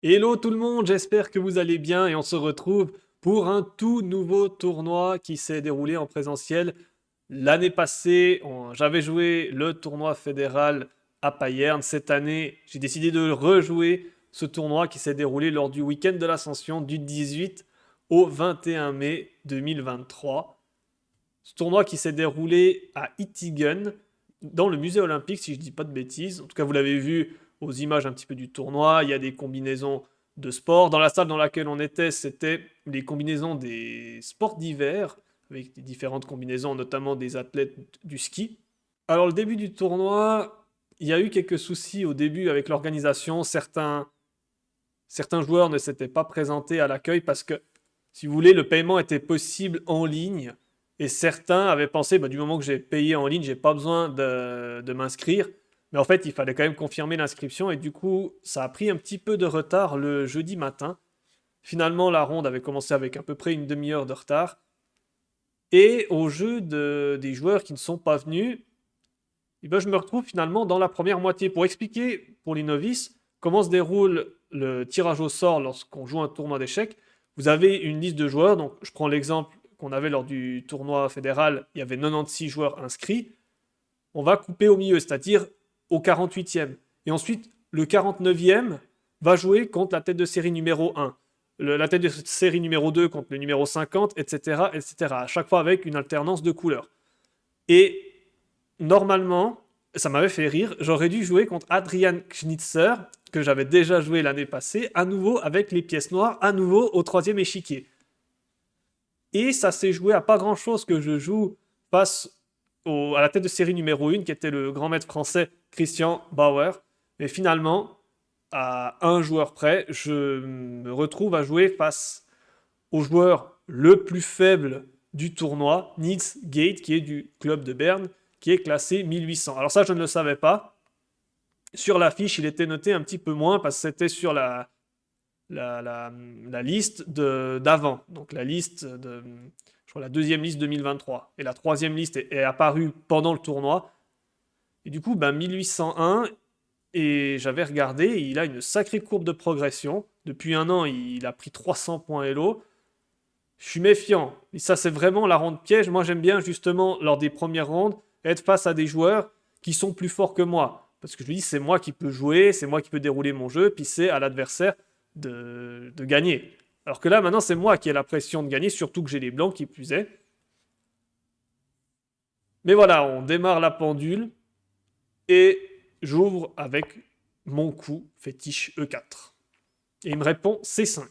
Hello tout le monde, j'espère que vous allez bien et on se retrouve pour un tout nouveau tournoi qui s'est déroulé en présentiel. L'année passée, j'avais joué le tournoi fédéral à Payerne. Cette année, j'ai décidé de rejouer ce tournoi qui s'est déroulé lors du week-end de l'Ascension du 18 au 21 mai 2023. Ce tournoi qui s'est déroulé à Ittigen, dans le musée olympique, si je ne dis pas de bêtises. En tout cas, vous l'avez vu aux images un petit peu du tournoi. Il y a des combinaisons de sport. Dans la salle dans laquelle on était, c'était les combinaisons des sports d'hiver, avec des différentes combinaisons, notamment des athlètes du ski. Alors, le début du tournoi, il y a eu quelques soucis au début avec l'organisation. Certains joueurs ne s'étaient pas présentés à l'accueil parce que, si vous voulez, le paiement était possible en ligne. Et certains avaient pensé, bah, du moment que j'ai payé en ligne, j'ai pas besoin de m'inscrire. Mais en fait, il fallait quand même confirmer l'inscription. Et du coup, ça a pris un petit peu de retard le jeudi matin. Finalement, la ronde avait commencé avec à peu près une demi-heure de retard. Et au jeu des joueurs qui ne sont pas venus, eh ben, je me retrouve finalement dans la première moitié. Pour expliquer pour les novices comment se déroule le tirage au sort lorsqu'on joue un tournoi d'échecs, vous avez une liste de joueurs. Donc, je prends l'exemple qu'on avait lors du tournoi fédéral, il y avait 96 joueurs inscrits. On va couper au milieu, c'est-à-dire au 48e. Et ensuite, le 49e va jouer contre la tête de série numéro 1. La tête de série numéro 2 contre le numéro 50, etc., etc. À chaque fois avec une alternance de couleurs. Et normalement, ça m'avait fait rire, j'aurais dû jouer contre Adrian Knitzer, que j'avais déjà joué l'année passée, à nouveau avec les pièces noires, à nouveau au troisième échiquier. Et ça s'est joué à pas grand chose que je joue face à la tête de série numéro 1, qui était le grand maître français Christian Bauer. Mais finalement, à un joueur près, je me retrouve à jouer face au joueur le plus faible du tournoi, Nils Gate, qui est du club de Berne, qui est classé 1800. Alors ça, je ne le savais pas. Sur la fiche, il était noté un petit peu moins parce que c'était sur la liste d'avant. Donc la liste de, je crois, la deuxième liste 2023. Et la troisième liste est apparue pendant le tournoi. Et du coup, ben, 1801, et j'avais regardé, il a une sacrée courbe de progression. Depuis un an, il a pris 300 points Elo. Je suis méfiant. Et ça, c'est vraiment la ronde piège. Moi, j'aime bien justement, lors des premières rondes, être face à des joueurs qui sont plus forts que moi. Parce que je me dis, c'est moi qui peux jouer, c'est moi qui peux dérouler mon jeu, puis c'est à l'adversaire de gagner. Alors que là, maintenant, c'est moi qui ai la pression de gagner, surtout que j'ai les blancs qui plus est. Mais voilà, on démarre la pendule et j'ouvre avec mon coup fétiche E4. Et il me répond C5.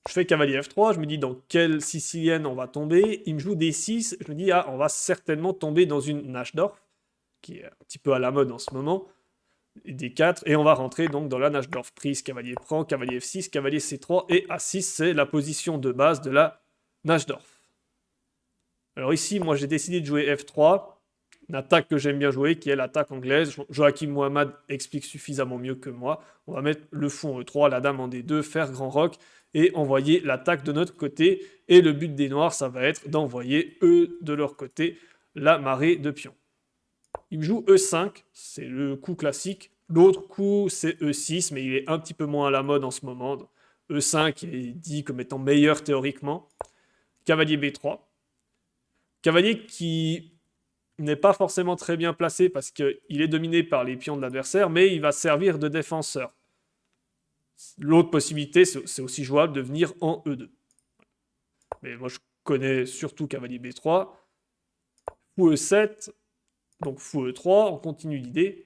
Je fais cavalier F3, je me dis dans quelle sicilienne on va tomber. Il me joue D6, je me dis ah, on va certainement tomber dans une Najdorf, qui est un petit peu à la mode en ce moment, et D4, et on va rentrer donc dans la Najdorf prise, cavalier prend, cavalier F6, cavalier C3, et A6 c'est la position de base de la Najdorf. Alors ici, moi j'ai décidé de jouer F3, une attaque que j'aime bien jouer, qui est l'attaque anglaise. Joachim Mohamed explique suffisamment mieux que moi. On va mettre le fou en E3, la dame en D2, faire grand roc, et envoyer l'attaque de notre côté. Et le but des noirs, ça va être d'envoyer eux de leur côté la marée de pions. Il me joue E5, c'est le coup classique. L'autre coup, c'est E6, mais il est un petit peu moins à la mode en ce moment. E5 est dit comme étant meilleur théoriquement. Cavalier B3. Cavalier qui n'est pas forcément très bien placé parce qu'il est dominé par les pions de l'adversaire, mais il va servir de défenseur. L'autre possibilité, c'est aussi jouable de venir en E2. Mais moi, je connais surtout cavalier B3. Fou E7, donc fou E3, on continue l'idée.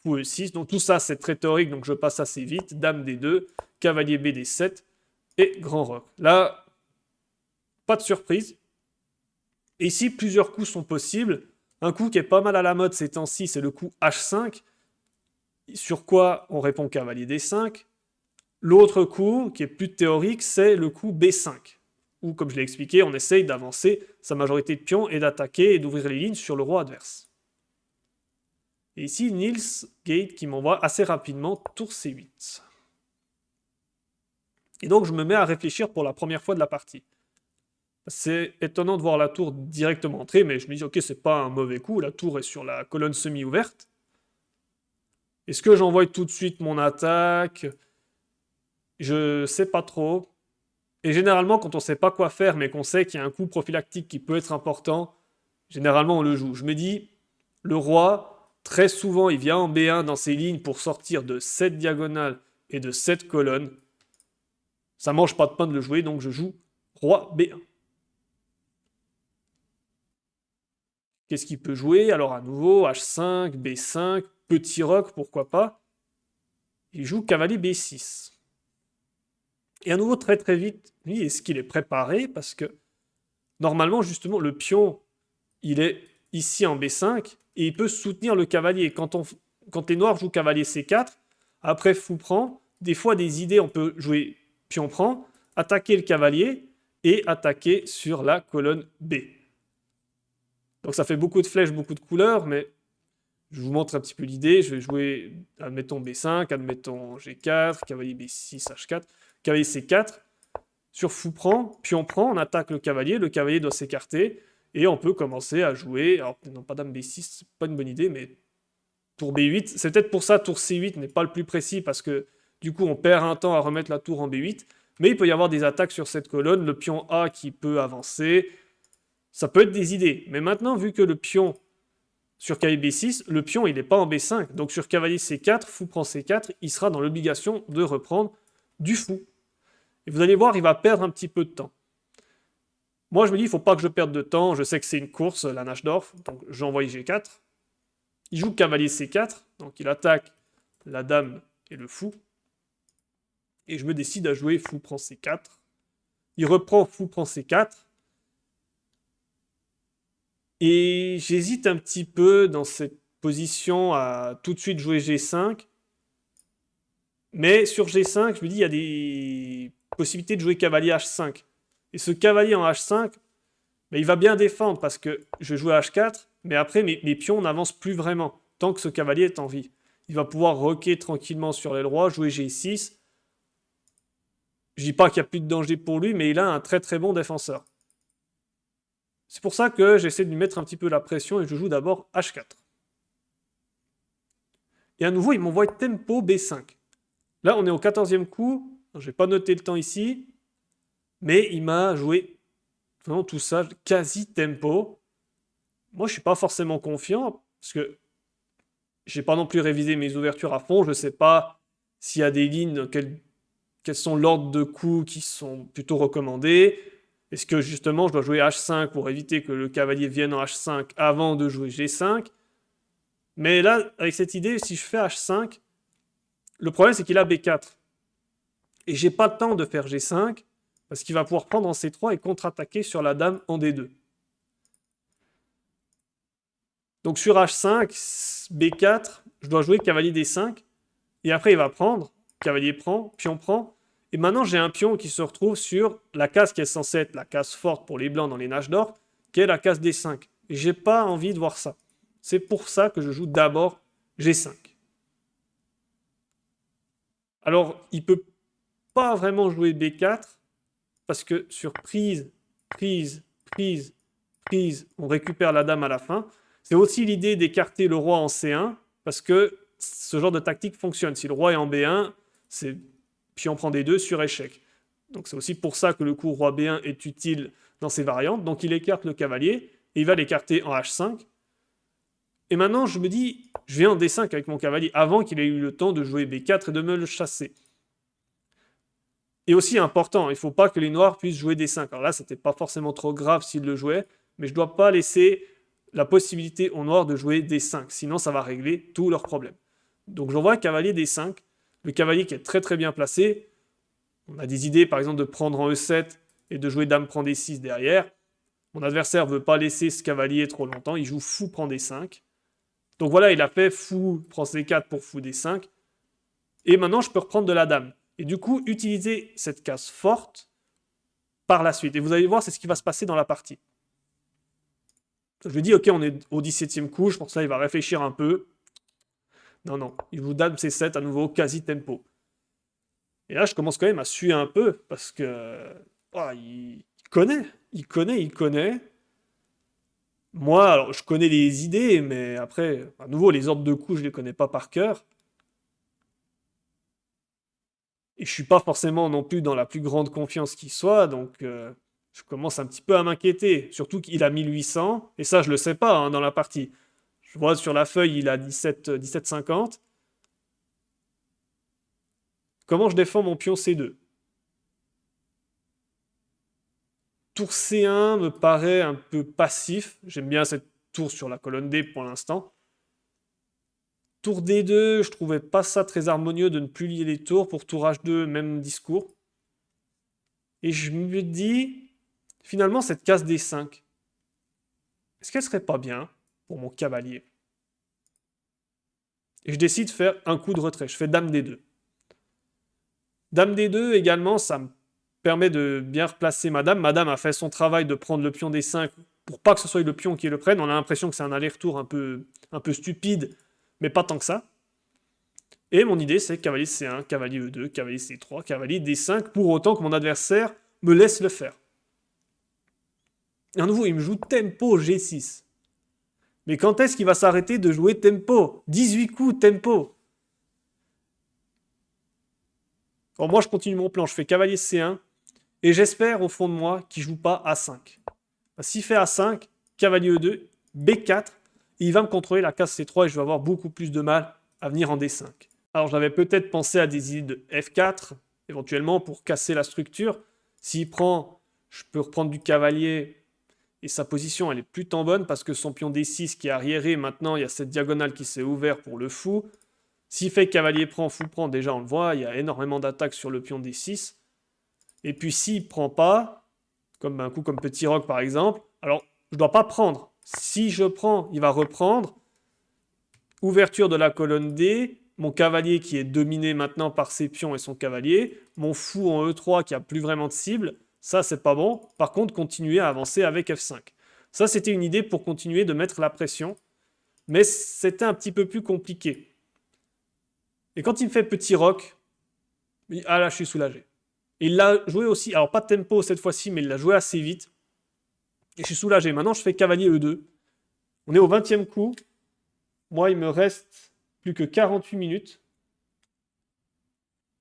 Fou E6, donc tout ça, c'est très théorique, donc je passe assez vite. Dame D2, cavalier BD7 et grand roc. Là, pas de surprise. Et ici, plusieurs coups sont possibles. Un coup qui est pas mal à la mode ces temps-ci, c'est le coup H5. Sur quoi on répond cavalier D5. L'autre coup, qui est plus théorique, c'est le coup B5. Où, comme je l'ai expliqué, on essaye d'avancer sa majorité de pions et d'attaquer et d'ouvrir les lignes sur le roi adverse. Et ici, Nils Gate qui m'envoie assez rapidement tour C8. Et donc, je me mets à réfléchir pour la première fois de la partie. C'est étonnant de voir la tour directement entrer, mais je me dis, ok, c'est pas un mauvais coup, la tour est sur la colonne semi-ouverte. Est-ce que j'envoie tout de suite mon attaque? Je sais pas trop. Et généralement, quand on sait pas quoi faire, mais qu'on sait qu'il y a un coup prophylactique qui peut être important, généralement on le joue. Je me dis, le roi, très souvent, il vient en B1 dans ses lignes pour sortir de cette diagonale et de cette colonne. Ça mange pas de pain de le jouer, donc je joue roi B1. Qu'est-ce qu'il peut jouer? Alors à nouveau, H5, B5, petit roc, pourquoi pas. Il joue cavalier B6. Et à nouveau, très très vite, lui, est-ce qu'il est préparé? Parce que normalement, justement, le pion, il est ici en B5 et il peut soutenir le cavalier. Quand les noirs jouent cavalier C4, après fou prend, des fois des idées, on peut jouer pion prend, attaquer le cavalier et attaquer sur la colonne B. Donc ça fait beaucoup de flèches, beaucoup de couleurs, mais je vous montre un petit peu l'idée. Je vais jouer, admettons B5, admettons G4, cavalier B6, H4, cavalier C4. Sur fou prend, pion prend, on attaque le cavalier doit s'écarter, et on peut commencer à jouer. Alors, non, pas dame B6, c'est pas une bonne idée, mais tour B8. C'est peut-être pour ça tour C8 n'est pas le plus précis, parce que du coup, on perd un temps à remettre la tour en B8. Mais il peut y avoir des attaques sur cette colonne, le pion A qui peut avancer. Ça peut être des idées. Mais maintenant, vu que le pion sur cavalier B6, le pion il n'est pas en B5. Donc sur cavalier C4, fou prend C4, il sera dans l'obligation de reprendre du fou. Et vous allez voir, il va perdre un petit peu de temps. Moi, je me dis, il ne faut pas que je perde de temps. Je sais que c'est une course, la Najdorf. Donc j'envoie G4. Il joue cavalier C4. Donc il attaque la dame et le fou. Et je me décide à jouer fou prend C4. Il reprend fou prend C4. Et j'hésite un petit peu dans cette position à tout de suite jouer G5. Mais sur G5, je me dis, il y a des possibilités de jouer cavalier H5. Et ce cavalier en H5, ben, il va bien défendre parce que je vais jouer H4, mais après, mes pions n'avancent plus vraiment, tant que ce cavalier est en vie. Il va pouvoir roquer tranquillement sur l'aile roi, jouer G6. Je dis pas qu'il n'y a plus de danger pour lui, mais il a un très très bon défenseur. C'est pour ça que j'essaie de lui mettre un petit peu la pression et je joue d'abord H4. Et à nouveau, il m'envoie tempo B5. Là, on est au 14e coup. Je n'ai pas noté le temps ici. Mais il m'a joué vraiment tout ça, quasi tempo. Moi, je suis pas forcément confiant parce que j'ai pas non plus révisé mes ouvertures à fond. Je sais pas s'il y a des lignes, quels sont l'ordre de coups qui sont plutôt recommandés. Est-ce que justement je dois jouer H5 pour éviter que le cavalier vienne en H5 avant de jouer G5? Mais là, avec cette idée, si je fais H5, le problème c'est qu'il a B4. Et j'ai pas le temps de faire G5 parce qu'il va pouvoir prendre en C3 et contre-attaquer sur la dame en D2. Donc sur H5, B4, je dois jouer cavalier D5. Et après, il va prendre, cavalier prend, pion prend. Et maintenant, j'ai un pion qui se retrouve sur la case qui est censée être la case forte pour les blancs dans les nages d'or, qui est la case D5. Et j'ai pas envie de voir ça. C'est pour ça que je joue d'abord G5. Alors, il peut pas vraiment jouer B4, parce que sur prise, prise, prise, prise, on récupère la dame à la fin. C'est aussi l'idée d'écarter le roi en C1, parce que ce genre de tactique fonctionne. Si le roi est en B1, c'est pion prend D2 sur échec. Donc c'est aussi pour ça que le coup roi B1 est utile dans ces variantes. Donc il écarte le cavalier, et il va l'écarter en H5. Et maintenant, je me dis, je vais en D5 avec mon cavalier, avant qu'il ait eu le temps de jouer B4 et de me le chasser. Et aussi important, il ne faut pas que les noirs puissent jouer D5. Alors là, c'était pas forcément trop grave s'ils le jouaient, mais je ne dois pas laisser la possibilité aux noirs de jouer D5, sinon ça va régler tous leurs problèmes. Donc j'envoie cavalier D5, le cavalier qui est très très bien placé. On a des idées par exemple de prendre en E7 et de jouer dame prend D6 derrière. Mon adversaire ne veut pas laisser ce cavalier trop longtemps, il joue fou prend D5. Donc voilà, il a fait fou prend C4 pour fou D5. Et maintenant je peux reprendre de la dame. Et du coup, utiliser cette case forte par la suite. Et vous allez voir, c'est ce qui va se passer dans la partie. Je lui dis, ok, on est au 17e coup, je pense que là, il va réfléchir un peu. Non, non, il vous dame C7 à nouveau, quasi tempo. Et là, je commence quand même à suer un peu, parce que il connaît. Moi, alors, je connais les idées, mais après, à nouveau, les ordres de coups, je ne les connais pas par cœur. Et je suis pas forcément non plus dans la plus grande confiance qui soit, donc je commence un petit peu à m'inquiéter. Surtout qu'il a 1800, et ça je le sais pas hein, dans la partie. Je vois sur la feuille il a 1750. Comment je défends mon pion C2? Tour C1 me paraît un peu passif. J'aime bien cette tour sur la colonne D pour l'instant. Tour D2, je trouvais pas ça très harmonieux de ne plus lier les tours. Pour tour H2, même discours. Et je me dis, finalement, cette case D5, est-ce qu'elle serait pas bien pour mon cavalier? Et je décide de faire un coup de retrait. Je fais Dame D2. Dame D2 également, ça me permet de bien replacer ma dame. Ma dame a fait son travail de prendre le pion D5 pour pas que ce soit le pion qui le prenne. On a l'impression que c'est un aller-retour un peu stupide, mais pas tant que ça. Et mon idée, c'est cavalier C1, cavalier E2, cavalier C3, cavalier D5, pour autant que mon adversaire me laisse le faire. Et à nouveau, il me joue tempo G6. Mais quand est-ce qu'il va s'arrêter de jouer tempo? 18 coups tempo. Alors moi, je continue mon plan. Je fais cavalier C1. Et j'espère au fond de moi qu'il ne joue pas A5. S'il fait A5, cavalier E2, B4, il va me contrôler la case C3 et je vais avoir beaucoup plus de mal à venir en D5. Alors j'avais peut-être pensé à des idées de F4, éventuellement pour casser la structure. S'il prend, je peux reprendre du cavalier et sa position elle est plutôt bonne parce que son pion D6 qui est arriéré, maintenant il y a cette diagonale qui s'est ouverte pour le fou. S'il fait cavalier prend, fou prend, déjà on le voit, il y a énormément d'attaques sur le pion D6. Et puis s'il ne prend pas, comme un coup comme petit roc par exemple, alors je ne dois pas prendre. Si je prends, il va reprendre. Ouverture de la colonne D, mon cavalier qui est dominé maintenant par ses pions et son cavalier, mon fou en E3 qui a plus vraiment de cible, ça c'est pas bon. Par contre, continuer à avancer avec F5. Ça c'était une idée pour continuer de mettre la pression, mais c'était un petit peu plus compliqué. Et quand il me fait petit roc, ah là je suis soulagé. Il l'a joué aussi, alors pas de tempo cette fois-ci, mais il l'a joué assez vite. Et je suis soulagé. Maintenant, je fais cavalier E2. On est au 20e coup. Moi, il me reste plus que 48 minutes.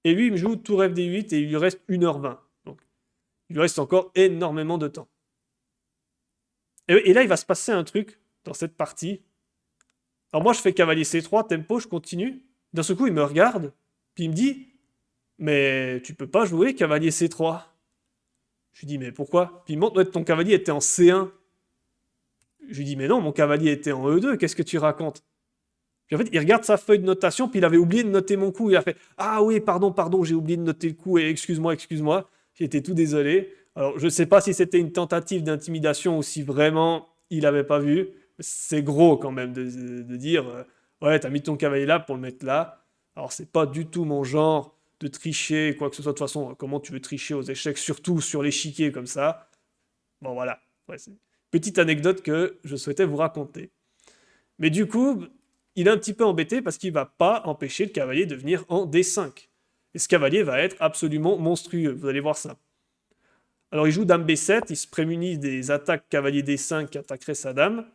Et lui, il me joue tour FD8 et il lui reste 1h20. Donc, il lui reste encore énormément de temps. Et là, il va se passer un truc dans cette partie. Alors moi, je fais cavalier C3, tempo, je continue. D'un seul coup, il me regarde, puis il me dit « Mais tu peux pas jouer cavalier C3 ?» Je lui dis « Mais pourquoi ?» Puis il montre « Ton cavalier était en C1. » Je lui dis « Mais non, mon cavalier était en E2, qu'est-ce que tu racontes ?» Puis en fait, il regarde sa feuille de notation, puis il avait oublié de noter mon coup. Il a fait « Ah oui, pardon, j'ai oublié de noter le coup, et excuse-moi. J'étais tout désolé. » Alors, je ne sais pas si c'était une tentative d'intimidation ou si vraiment il n'avait pas vu. C'est gros quand même de dire ouais, t'as mis ton cavalier là pour le mettre là. Alors, c'est pas du tout mon genre de tricher, quoi que ce soit. De toute façon, comment tu veux tricher aux échecs, surtout sur l'échiquier comme ça. Bon, voilà. Ouais, c'est une petite anecdote que je souhaitais vous raconter. Mais du coup, il est un petit peu embêté parce qu'il ne va pas empêcher le cavalier de venir en D5. Et ce cavalier va être absolument monstrueux. Vous allez voir ça. Alors il joue dame B7, il se prémunit des attaques cavalier D5 qui attaqueraient sa dame.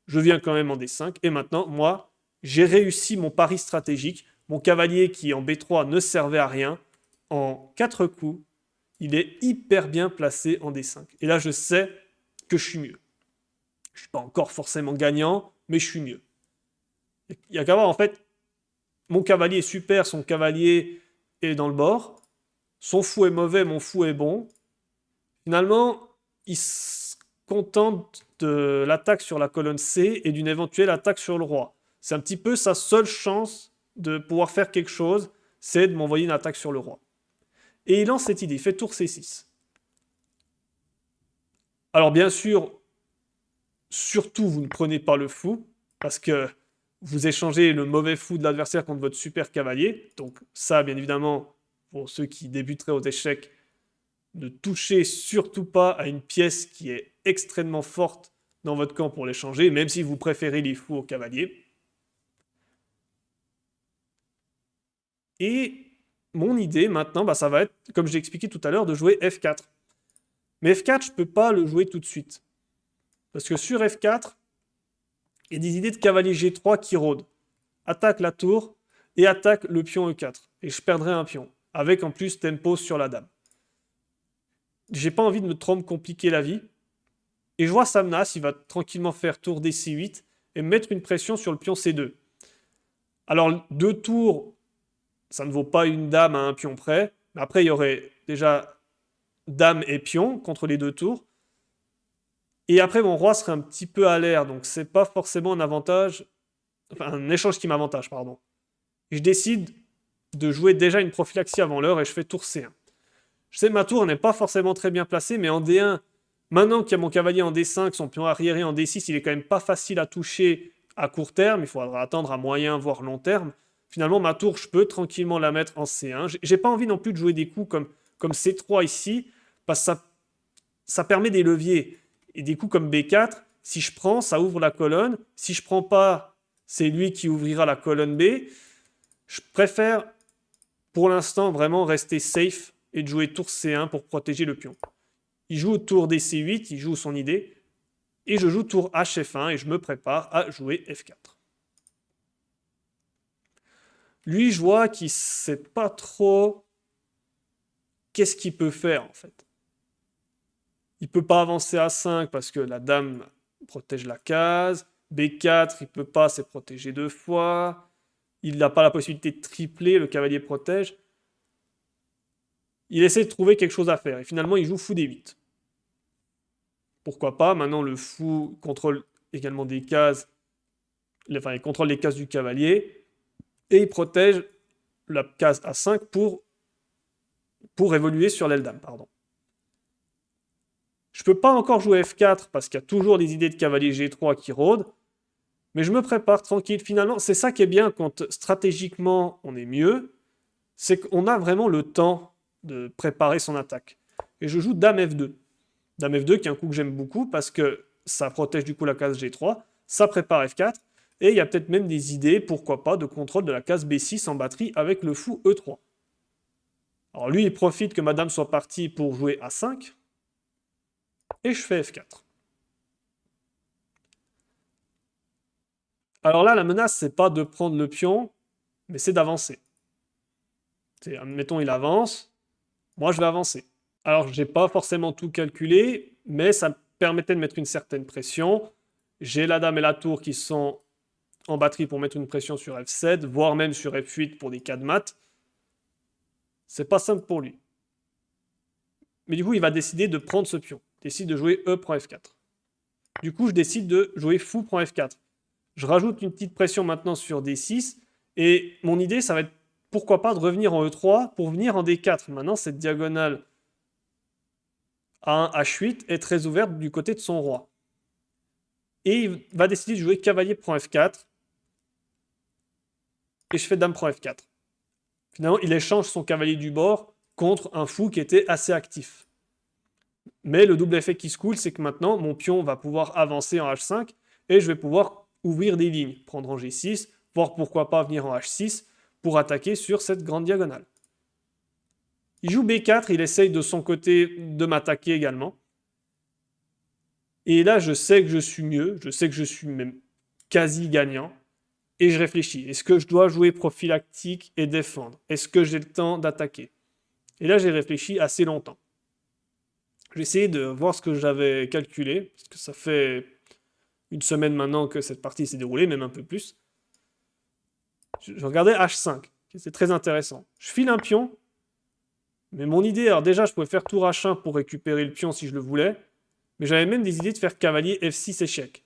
Je viens quand même en D5. Et maintenant, moi, j'ai réussi mon pari stratégique. Mon cavalier qui en B3 ne servait à rien, en 4 coups, il est hyper bien placé en D5. Et là, je sais que je suis mieux. Je ne suis pas encore forcément gagnant, mais je suis mieux. Il n'y a qu'à voir, en fait, mon cavalier est super, son cavalier est dans le bord. Son fou est mauvais, mon fou est bon. Finalement, il se contente de l'attaque sur la colonne C et d'une éventuelle attaque sur le roi. C'est un petit peu sa seule chance de pouvoir faire quelque chose, c'est de m'envoyer une attaque sur le roi. Et il lance cette idée, il fait tour C6. Alors bien sûr, surtout vous ne prenez pas le fou, parce que vous échangez le mauvais fou de l'adversaire contre votre super cavalier. Donc ça, bien évidemment, pour ceux qui débuteraient aux échecs, ne touchez surtout pas à une pièce qui est extrêmement forte dans votre camp pour l'échanger, même si vous préférez les fous au cavalier. Et mon idée maintenant, ça va être, comme j'ai expliqué tout à l'heure, de jouer F4. Mais F4, je ne peux pas le jouer tout de suite. Parce que sur F4, il y a des idées de cavalier G3 qui rôdent. Attaque la tour et attaque le pion E4. Et je perdrai un pion. avec en plus tempo sur la dame. J'ai pas envie de trop me compliquer la vie. Et je vois Samnas, il va tranquillement faire tour des C8 et mettre une pression sur le pion C2. Alors, 2 tours, ça ne vaut pas une dame à un pion près. Mais après, il y aurait déjà dame et pion contre les 2 tours. Et après, mon roi serait un petit peu à l'air, donc c'est pas forcément un avantage. Enfin, un échange qui m'avantage, pardon. Et je décide de jouer déjà une prophylaxie avant l'heure et je fais tour C1. Je sais que ma tour n'est pas forcément très bien placée, mais en D1, maintenant qu'il y a mon cavalier en D5, son pion arriéré en D6, il est quand même pas facile à toucher à court terme. Il faudra attendre à moyen, voire long terme. Finalement, ma tour, je peux tranquillement la mettre en C1. J'ai pas envie non plus de jouer des coups comme C3 ici, parce que ça permet des leviers. Et des coups comme B4, si je prends, ça ouvre la colonne. Si je prends pas, c'est lui qui ouvrira la colonne B. Je préfère, pour l'instant, vraiment rester safe et de jouer tour C1 pour protéger le pion. Il joue tour des C8, il joue son idée. Et je joue tour HF1 et je me prépare à jouer F4. Lui, je vois qu'il ne sait pas trop qu'est-ce qu'il peut faire en fait. Il peut pas avancer à 5 parce que la dame protège la case. B4, il peut pas, c'est protégé 2 fois. Il n'a pas la possibilité de tripler, le cavalier protège. Il essaie de trouver quelque chose à faire. Et finalement, il joue fou D8. Pourquoi pas? Maintenant, le fou contrôle également des cases. Enfin, il contrôle les cases du cavalier. Et il protège la case A5 pour évoluer sur l'aile dame, pardon. Je peux pas encore jouer F4 parce qu'il y a toujours des idées de cavalier G3 qui rôdent. Mais je me prépare tranquille. Finalement, c'est ça qui est bien quand stratégiquement on est mieux. C'est qu'on a vraiment le temps de préparer son attaque. Et je joue Dame F2. Dame F2 qui est un coup que j'aime beaucoup parce que ça protège du coup la case G3. Ça prépare F4. Et il y a peut-être même des idées, pourquoi pas, de contrôle de la case B6 en batterie avec le fou E3. Alors lui, il profite que ma dame soit partie pour jouer A5. Et je fais F4. Alors là, la menace, c'est pas de prendre le pion, mais c'est d'avancer. Admettons, il avance, moi je vais avancer. Alors, j'ai pas forcément tout calculé, mais ça me permettait de mettre une certaine pression. J'ai la dame et la tour qui sont en batterie pour mettre une pression sur F7, voire même sur F8 pour des cas de maths. C'est pas simple pour lui. Mais du coup, il va décider de prendre ce pion. Il décide de jouer E prend F4. Du coup, je décide de jouer fou prend F4. Je rajoute une petite pression maintenant sur D6. Et mon idée, ça va être pourquoi pas de revenir en E3 pour venir en D4. Maintenant, cette diagonale A1, H8 est très ouverte du côté de son roi. Et il va décider de jouer cavalier prend F4. Et je fais dame prend F4. Finalement, il échange son cavalier du bord contre un fou qui était assez actif. Mais le double effet qui se coule, c'est que maintenant, mon pion va pouvoir avancer en H5 et je vais pouvoir ouvrir des lignes, prendre en G6, voire pourquoi pas venir en H6 pour attaquer sur cette grande diagonale. Il joue B4, il essaye de son côté de m'attaquer également. Et là, je sais que je suis mieux, je sais que je suis même quasi gagnant. Et je réfléchis, est-ce que je dois jouer prophylactique et défendre? Est-ce que j'ai le temps d'attaquer? Et là, j'ai réfléchi assez longtemps. J'ai essayé de voir ce que j'avais calculé, parce que ça fait une semaine maintenant que cette partie s'est déroulée, même un peu plus. Je regardais H5, c'est très intéressant. Je file un pion, mais mon idée, alors déjà, je pouvais faire tour H1 pour récupérer le pion si je le voulais, mais j'avais même des idées de faire cavalier F6 échec.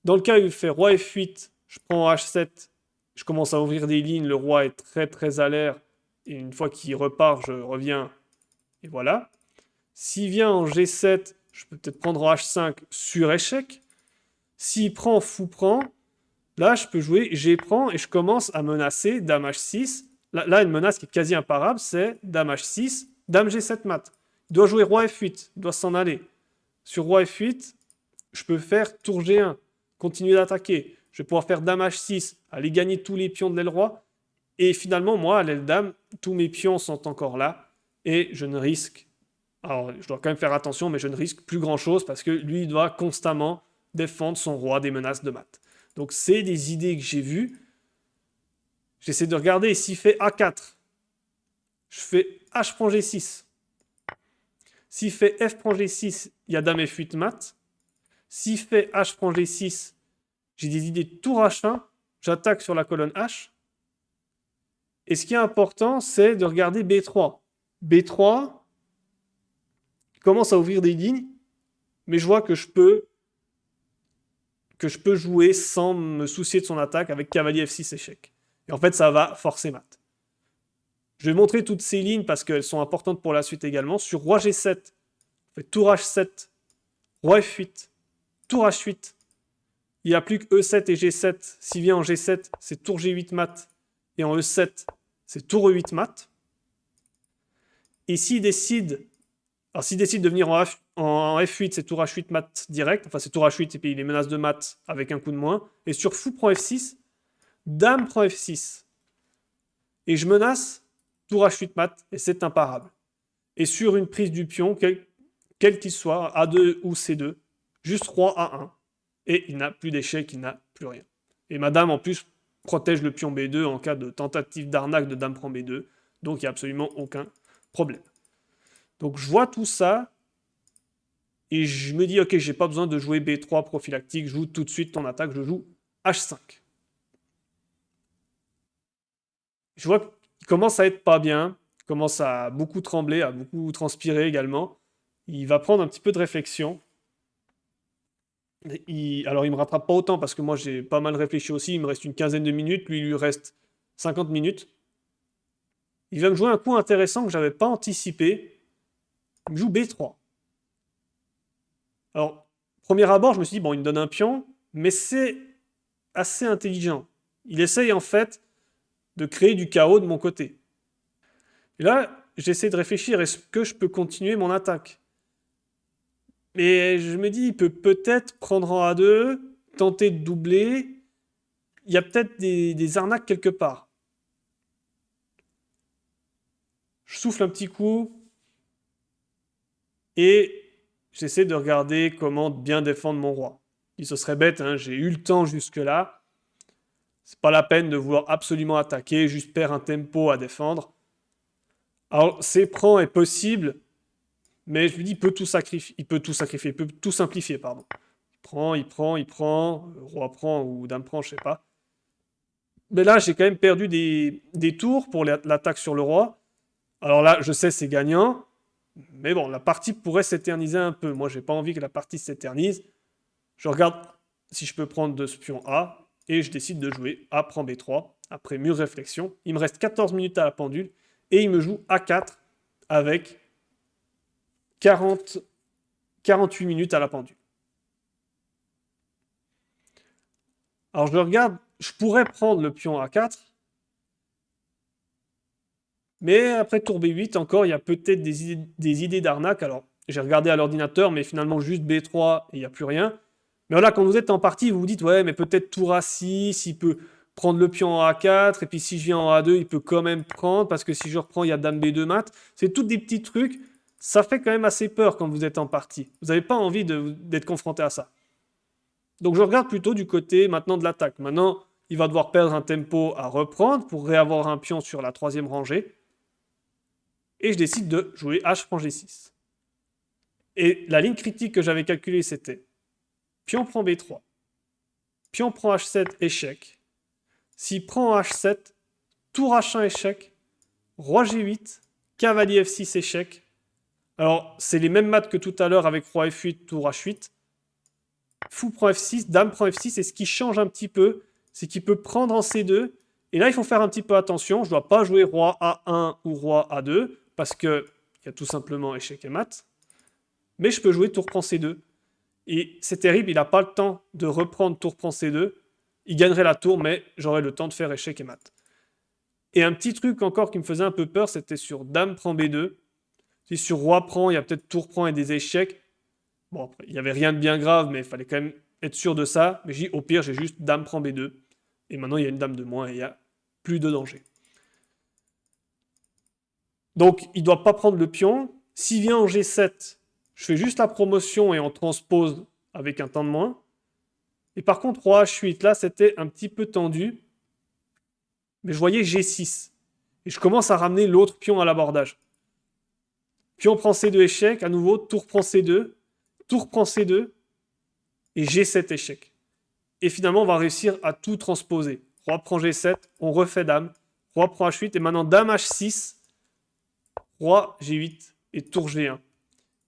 Dans le cas où il fait roi F8, je prends H7, je commence à ouvrir des lignes, le roi est très très à l'air, et une fois qu'il repart, je reviens, et voilà. S'il vient en G7, je peux peut-être prendre en H5 sur échec. S'il prend fou prend, là je peux jouer G prend et je commence à menacer dame H6. Là une menace qui est quasi imparable, c'est dame H6, dame G7 mat. Il doit jouer roi F8, il doit s'en aller. Sur roi F8, je peux faire tour G1, continuer d'attaquer. Je vais pouvoir faire dame H6, aller gagner tous les pions de l'aile roi. Et finalement, moi, à l'aile dame, tous mes pions sont encore là. Et je ne risque... Alors, je dois quand même faire attention, mais je ne risque plus grand-chose parce que lui, il doit constamment défendre son roi des menaces de mat. Donc, c'est des idées que j'ai vues. J'essaie de regarder s'il fait A4. je fais H prend G6. S'il fait F prend G6, il y a dame F8 mat. S'il fait H prend G6, j'ai des idées de tour H1, j'attaque sur la colonne H. Et ce qui est important, c'est de regarder B3. B3 commence à ouvrir des lignes, mais je vois que je peux jouer sans me soucier de son attaque avec cavalier F6 échec. Et en fait, ça va forcer mat. Je vais montrer toutes ces lignes parce qu'elles sont importantes pour la suite également. Sur roi G7, on fait tour H7, roi F8, tour H8. Il n'y a plus que E7 et G7. S'il vient en G7, c'est tour G8 mat. Et en E7, c'est tour E8 mat. Et s'il décide de venir en F8, c'est tour H8 mat direct. Enfin, c'est tour H8 et puis il est menace de mat avec un coup de moins. Et sur fou prend F6, dame prend F6. Et je menace tour H8 mat et c'est imparable. Et sur une prise du pion, quel qu'il soit, A2 ou C2, juste roi A1. Et il n'a plus d'échec, il n'a plus rien. Et ma dame, en plus, protège le pion B2 en cas de tentative d'arnaque de dame prend B2. Donc, il n'y a absolument aucun problème. Donc, je vois tout ça. Et je me dis, ok, j'ai pas besoin de jouer B3 prophylactique. Je joue tout de suite ton attaque. Je joue H5. Je vois qu'il commence à être pas bien. Il commence à beaucoup trembler, à beaucoup transpirer également. Il va prendre un petit peu de réflexion. Alors, il me rattrape pas autant parce que moi, j'ai pas mal réfléchi aussi. Il me reste une quinzaine de minutes. Lui, il lui reste 50 minutes. Il va me jouer un coup intéressant que j'avais pas anticipé. Il me joue B3. Alors, premier abord, je me suis dit, bon, il me donne un pion, mais c'est assez intelligent. Il essaye en fait de créer du chaos de mon côté. Et là, j'essaie de réfléchir, est-ce que je peux continuer mon attaque? Mais je me dis, il peut peut-être prendre en A2, tenter de doubler. Il y a peut-être des arnaques quelque part. Je souffle un petit coup et j'essaie de regarder comment bien défendre mon roi. Et ce serait bête, hein, j'ai eu le temps jusque-là. C'est pas la peine de vouloir absolument attaquer, juste perdre un tempo à défendre. Alors, c'est prend est possible, mais je lui dis, il peut tout sacrifier, il peut tout simplifier, pardon. Il prend, roi prend ou dame prend, je sais pas. Mais là, j'ai quand même perdu des tours pour l'attaque sur le roi. Alors là, je sais, c'est gagnant. Mais bon, la partie pourrait s'éterniser un peu. Moi, j'ai pas envie que la partie s'éternise. Je regarde si je peux prendre de ce pion A. Et je décide de jouer A prend B3. Après mûre réflexion. Il me reste 14 minutes à la pendule. Et il me joue A4 avec 48 minutes à la pendule. Alors je regarde, je pourrais prendre le pion A4. Mais après tour B8, encore, il y a peut-être des idées d'arnaque. Alors, j'ai regardé à l'ordinateur, mais finalement juste B3 et il n'y a plus rien. Mais voilà, quand vous êtes en partie, vous vous dites, ouais, mais peut-être tour A6, il peut prendre le pion en A4, et puis si je viens en A2, il peut quand même prendre, parce que si je reprends, il y a dame B2 mat. C'est tous des petits trucs. Ça fait quand même assez peur quand vous êtes en partie. Vous n'avez pas envie d'être confronté à ça. Donc je regarde plutôt du côté maintenant de l'attaque. Maintenant, il va devoir perdre un tempo à reprendre pour réavoir un pion sur la troisième rangée. Et je décide de jouer H prend G6. Et la ligne critique que j'avais calculée, c'était pion prend B3, pion prend H7, échec. S'il prend H7, tour H1, échec, roi G8, cavalier F6, échec. Alors, c'est les mêmes maths que tout à l'heure avec roi F8, tour H8. Fou prend F6, dame prend F6, et ce qui change un petit peu, c'est qu'il peut prendre en C2. Et là, il faut faire un petit peu attention. Je ne dois pas jouer roi A1 ou roi A2, parce qu'il y a tout simplement échec et mat. Mais je peux jouer tour prend C2. Et c'est terrible, il n'a pas le temps de reprendre tour prend C2. Il gagnerait la tour, mais j'aurais le temps de faire échec et mat. Et un petit truc encore qui me faisait un peu peur, c'était sur dame prend B2. Si sur roi prend, il y a peut-être tour prend et des échecs. Bon, après, il n'y avait rien de bien grave, mais il fallait quand même être sûr de ça. Mais au pire, j'ai juste dame prend B2. Et maintenant, il y a une dame de moins et il n'y a plus de danger. Donc, il ne doit pas prendre le pion. S'il vient en G7, je fais juste la promotion et on transpose avec un temps de moins. Et par contre, roi H8, là, c'était un petit peu tendu. Mais je voyais G6. Et je commence à ramener l'autre pion à l'abordage. Pion prend C2 échec, à nouveau, tour prend C2, tour prend C2, et G7 échec. Et finalement, on va réussir à tout transposer. Roi prend G7, on refait dame, roi prend H8, et maintenant dame H6, roi G8 et tour G1.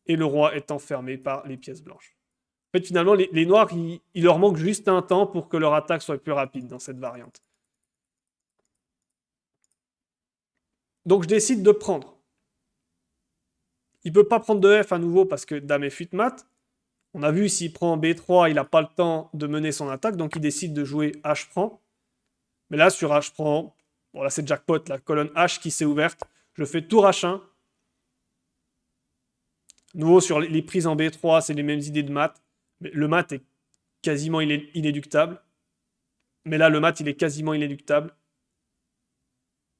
Et le roi est enfermé par les pièces blanches. En fait, finalement, les noirs, il leur manque juste un temps pour que leur attaque soit plus rapide dans cette variante. Donc je décide de prendre. Il ne peut pas prendre de F à nouveau parce que dame est fuite mat. On a vu, s'il prend B3, il n'a pas le temps de mener son attaque, donc il décide de jouer H prend. Mais là, sur H prend, bon là c'est jackpot, la colonne H qui s'est ouverte. Je fais tour H1. Nouveau, sur les prises en B3, c'est les mêmes idées de mat. Mais le mat est quasiment inéluctable. Mais là, le mat, il est quasiment inéluctable.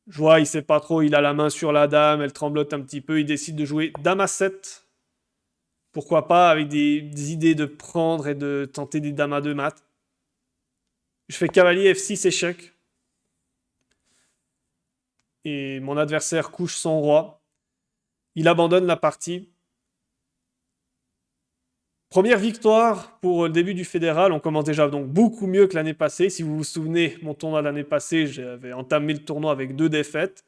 Je vois, il sait pas trop, il a la main sur la dame, elle tremblote un petit peu, il décide de jouer dame à 7. Pourquoi pas, avec des idées de prendre et de tenter des dames à 2 mat. Je fais cavalier F6 échec. Et mon adversaire couche son roi. Il abandonne la partie. Première victoire pour le début du fédéral. On commence déjà donc beaucoup mieux que l'année passée. Si vous vous souvenez, mon tournoi de l'année passée, j'avais entamé le tournoi avec 2 défaites.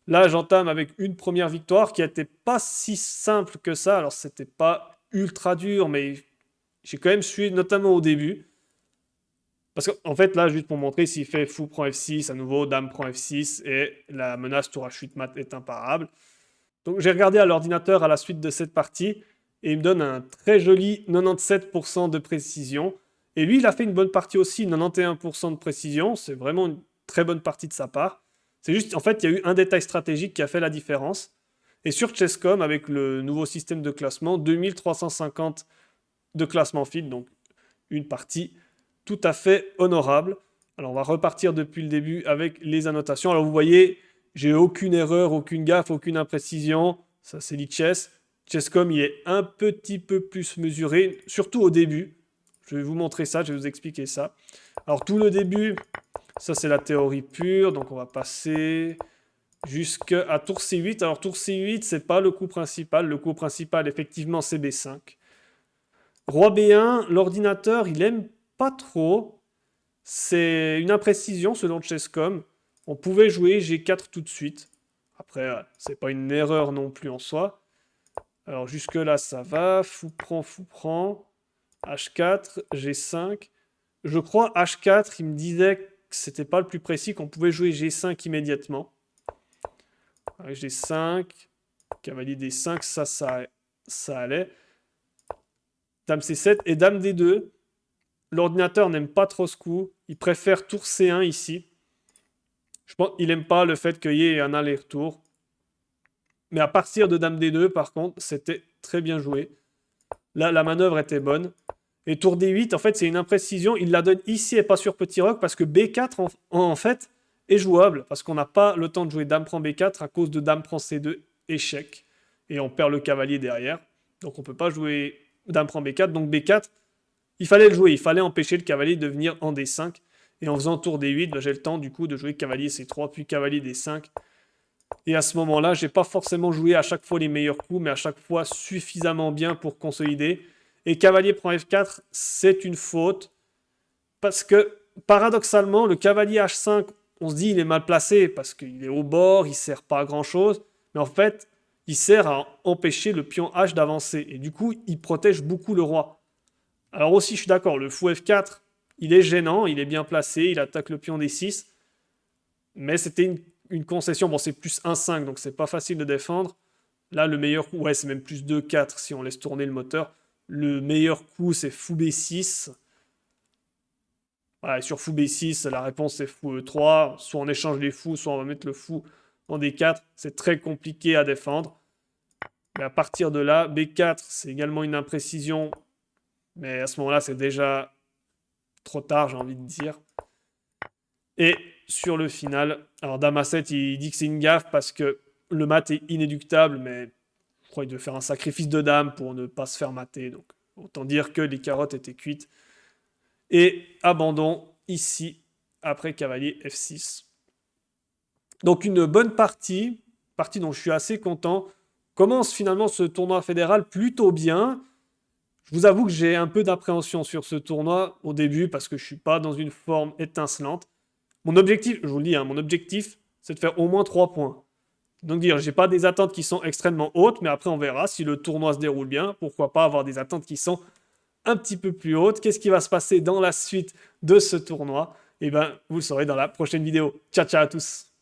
Là, j'entame avec une première victoire qui n'était pas si simple que ça. Alors, c'était pas ultra dur, mais j'ai quand même suivi, notamment au début. Parce qu'en fait, là, juste pour montrer, s'il fait fou prend F6, à nouveau, dame prend F6, et la menace tour H8 mat est imparable. Donc, j'ai regardé à l'ordinateur à la suite de cette partie, et il me donne un très joli 97% de précision. Et lui, il a fait une bonne partie aussi, 91% de précision. C'est vraiment une très bonne partie de sa part. C'est juste, en fait, il y a eu un détail stratégique qui a fait la différence. Et sur Chess.com, avec le nouveau système de classement, 2350 de classement feed, donc une partie tout à fait honorable. Alors, on va repartir depuis le début avec les annotations. Alors, vous voyez, j'ai aucune erreur, aucune gaffe, aucune imprécision. Ça, c'est l'e-chess. Chess.com, il est un petit peu plus mesuré, surtout au début. Je vais vous montrer ça, je vais vous expliquer ça. Alors, tout le début, ça, c'est la théorie pure. Donc, on va passer jusqu'à tour C8. Alors, tour C8, c'est pas le coup principal. Le coup principal, effectivement, c'est B5. Roi B1, l'ordinateur, il aime pas trop. C'est une imprécision selon Chess.com. On pouvait jouer G4 tout de suite. Après, c'est pas une erreur non plus en soi. Alors jusque-là, ça va. Fou prend. H4, G5. Je crois H4, il me disait que c'était pas le plus précis, qu'on pouvait jouer G5 immédiatement. G5, cavalier D5, ça allait. Dame C7 et Dame D2. L'ordinateur n'aime pas trop ce coup. Il préfère tour C1 ici. Je pense qu'il n'aime pas le fait qu'il y ait un aller-retour. Mais à partir de Dame D2, par contre, c'était très bien joué. Là, la manœuvre était bonne. Et tour D8, en fait, c'est une imprécision. Il la donne ici et pas sur petit roc parce que B4, en fait, est jouable. Parce qu'on n'a pas le temps de jouer Dame prend B4 à cause de Dame prend C2, échec. Et on perd le cavalier derrière. Donc on ne peut pas jouer Dame prend B4. Donc B4, il fallait le jouer. Il fallait empêcher le cavalier de venir en D5. Et en faisant tour D8, j'ai le temps du coup de jouer cavalier C3, puis cavalier D5. Et à ce moment-là, j'ai pas forcément joué à chaque fois les meilleurs coups, mais à chaque fois suffisamment bien pour consolider. Et cavalier prend F4, c'est une faute. Parce que, paradoxalement, le cavalier H5, on se dit il est mal placé, parce qu'il est au bord, il sert pas à grand-chose. Mais en fait, il sert à empêcher le pion H d'avancer. Et du coup, il protège beaucoup le roi. Alors aussi, je suis d'accord, le fou F4, il est gênant, il est bien placé, il attaque le pion D6. Mais c'était une concession. Bon, c'est plus 1-5, donc c'est pas facile de défendre. Là, le meilleur coup, ouais, c'est même plus 2-4 si on laisse tourner le moteur. Le meilleur coup, c'est fou B6. Voilà, et sur fou B6, la réponse c'est fou E3. Soit on échange les fous, soit on va mettre le fou en D4. C'est très compliqué à défendre. Mais à partir de là, B4, c'est également une imprécision. Mais à ce moment-là, c'est déjà trop tard, j'ai envie de dire. Et sur le final, alors Dame A7, il dit que c'est une gaffe parce que le mat est inéluctable, mais je crois qu'il devait faire un sacrifice de dame pour ne pas se faire mater. Donc autant dire que les carottes étaient cuites. Et abandon ici, après cavalier F6. Donc une bonne partie dont je suis assez content, commence finalement ce tournoi fédéral plutôt bien. Je vous avoue que j'ai un peu d'appréhension sur ce tournoi au début parce que je suis pas dans une forme étincelante. Mon objectif, je vous le dis, hein, mon objectif, c'est de faire au moins 3 points. Donc dire, j'ai pas des attentes qui sont extrêmement hautes, mais après on verra si le tournoi se déroule bien. Pourquoi pas avoir des attentes qui sont un petit peu plus hautes. Qu'est-ce qui va se passer dans la suite de ce tournoi? Eh bien, vous le saurez dans la prochaine vidéo. Ciao, ciao à tous.